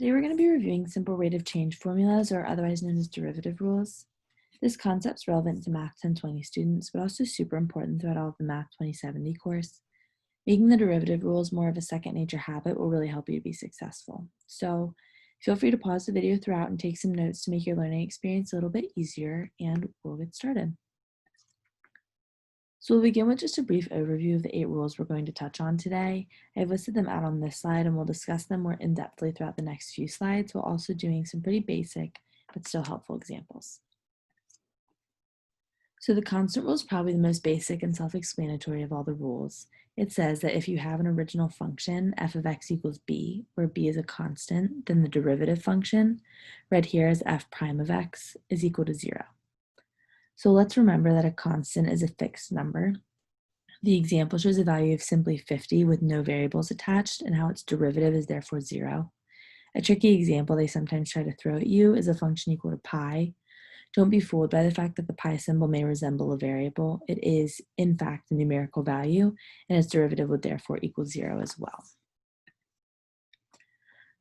Today we're going to be reviewing simple rate of change formulas, or otherwise known as derivative rules. This concept's relevant to Math 1020 students, but also super important throughout all of the Math 2070 course. Making the derivative rules more of a second nature habit will really help you to be successful. So feel free to pause the video throughout and take some notes to make your learning experience a little bit easier, and we'll get started. So we'll begin with just a brief overview of the 8 rules we're going to touch on today. I've listed them out on this slide, and we'll discuss them more in-depthly throughout the next few slides, while also doing some pretty basic but still helpful examples. So the constant rule is probably the most basic and self-explanatory of all the rules. It says that if you have an original function, f of x equals b, where b is a constant, then the derivative function, read here as f prime of x, is equal to 0. So let's remember that a constant is a fixed number. The example shows a value of simply 50 with no variables attached, and how its derivative is therefore 0. A tricky example they sometimes try to throw at you is a function equal to pi. Don't be fooled by the fact that the pi symbol may resemble a variable. It is, in fact, a numerical value, and its derivative would therefore equal 0 as well.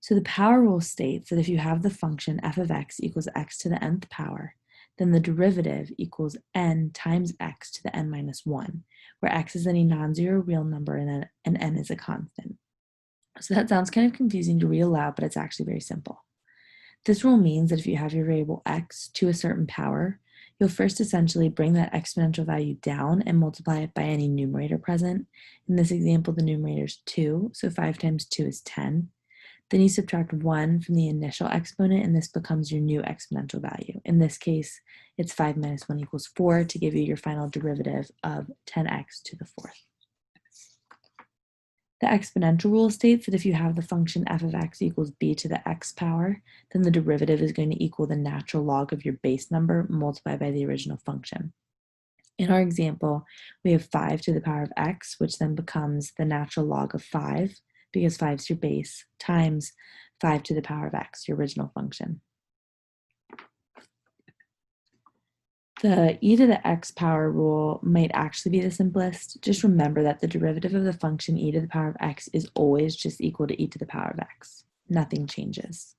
So the power rule states that if you have the function f of x equals x to the nth power, then the derivative equals n times x to the n minus 1, where x is any non-zero real number and n is a constant. So that sounds kind of confusing to read aloud, but it's actually very simple. This rule means that if you have your variable x to a certain power, you'll first essentially bring that exponential value down and multiply it by any numerator present. In this example, the numerator is 2, so 5 times 2 is 10. Then you subtract 1 from the initial exponent, and this becomes your new exponential value. In this case, it's 5 minus 1 equals 4 to give you your final derivative of 10x to the 4th. The exponential rule states that if you have the function f of x equals b to the x power, then the derivative is going to equal the natural log of your base number multiplied by the original function. In our example, we have 5 to the power of x, which then becomes the natural log of 5, because 5 is your base, times 5 to the power of x, your original function. The e to the x power rule might actually be the simplest. Just remember that the derivative of the function e to the power of x is always just equal to e to the power of x. Nothing changes.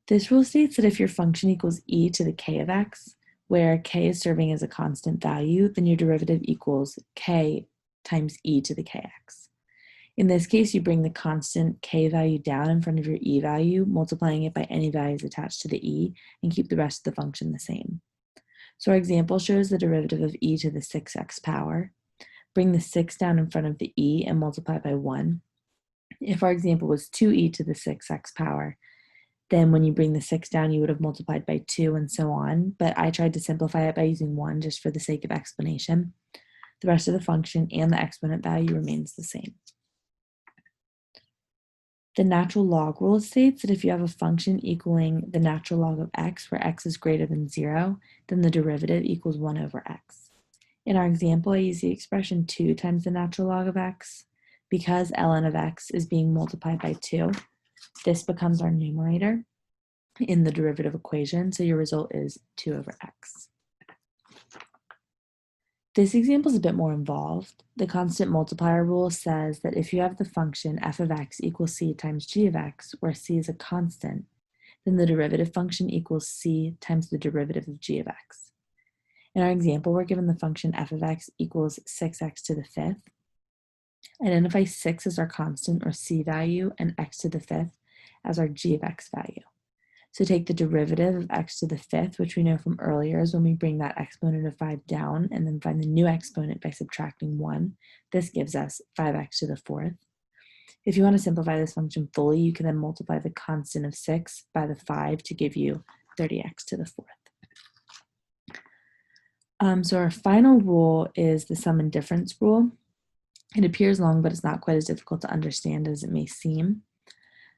This rule states that if your function equals e to the k of x, where k is serving as a constant value, then your derivative equals k times e to the kx. In this case, you bring the constant k value down in front of your e value, multiplying it by any values attached to the e, and keep the rest of the function the same. So our example shows the derivative of e to the 6x power. Bring the 6 down in front of the e and multiply by 1. If our example was 2e to the 6x power, then when you bring the 6 down, you would have multiplied by 2 and so on, but I tried to simplify it by using 1 just for the sake of explanation. The rest of the function and the exponent value remains the same. The natural log rule states that if you have a function equaling the natural log of x, where x is greater than 0, then the derivative equals 1 over x. In our example, I use the expression 2 times the natural log of x. Because ln of x is being multiplied by 2, this becomes our numerator in the derivative equation, so your result is 2 over x. This example is a bit more involved. The constant multiplier rule says that if you have the function f of x equals c times g of x, where c is a constant, then the derivative function equals c times the derivative of g of x. In our example, we're given the function f of x equals 6x to the 5th. Identify 6 as our constant, or c value, and x to the 5th as our g of x value. So take the derivative of x to the 5th, which we know from earlier is when we bring that exponent of 5 down, and then find the new exponent by subtracting 1. This gives us 5x to the 4th. If you want to simplify this function fully, you can then multiply the constant of 6 by the 5 to give you 30x to the 4th. So our final rule is the sum and difference rule. It appears long, but it's not quite as difficult to understand as it may seem.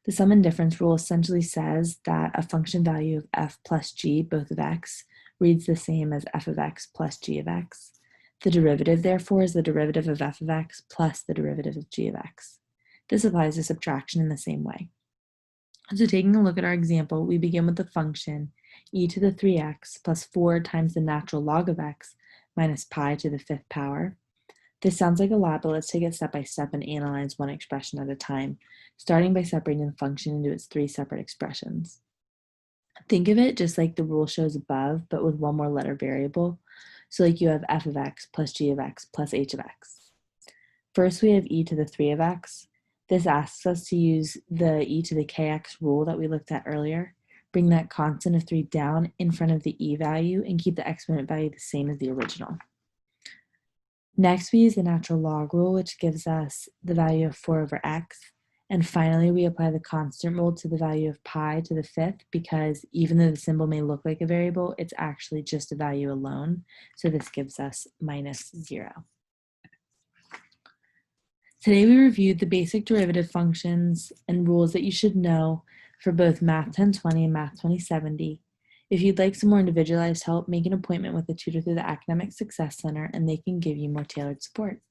The sum and difference rule essentially says that a function value of f plus g, both of x, reads the same as f of x plus g of x. The derivative, therefore, is the derivative of f of x plus the derivative of g of x. This applies to subtraction in the same way. So taking a look at our example, we begin with the function e to the 3x plus 4 times the natural log of x minus pi to the 5th power. This sounds like a lot, but let's take it step by step and analyze one expression at a time, starting by separating the function into its three separate expressions. Think of it just like the rule shows above, but with one more letter variable. So like you have f of x plus g of x plus h of x. First, we have e to the 3 of x. This asks us to use the e to the kx rule that we looked at earlier. Bring that constant of 3 down in front of the e value and keep the exponent value the same as the original. Next, we use the natural log rule, which gives us the value of 4 over x. And finally, we apply the constant rule to the value of pi to the 5th, because even though the symbol may look like a variable, it's actually just a value alone. So this gives us minus 0. Today we reviewed the basic derivative functions and rules that you should know for both Math 1020 and Math 2070. If you'd like some more individualized help, make an appointment with a tutor through the Academic Success Center and they can give you more tailored support.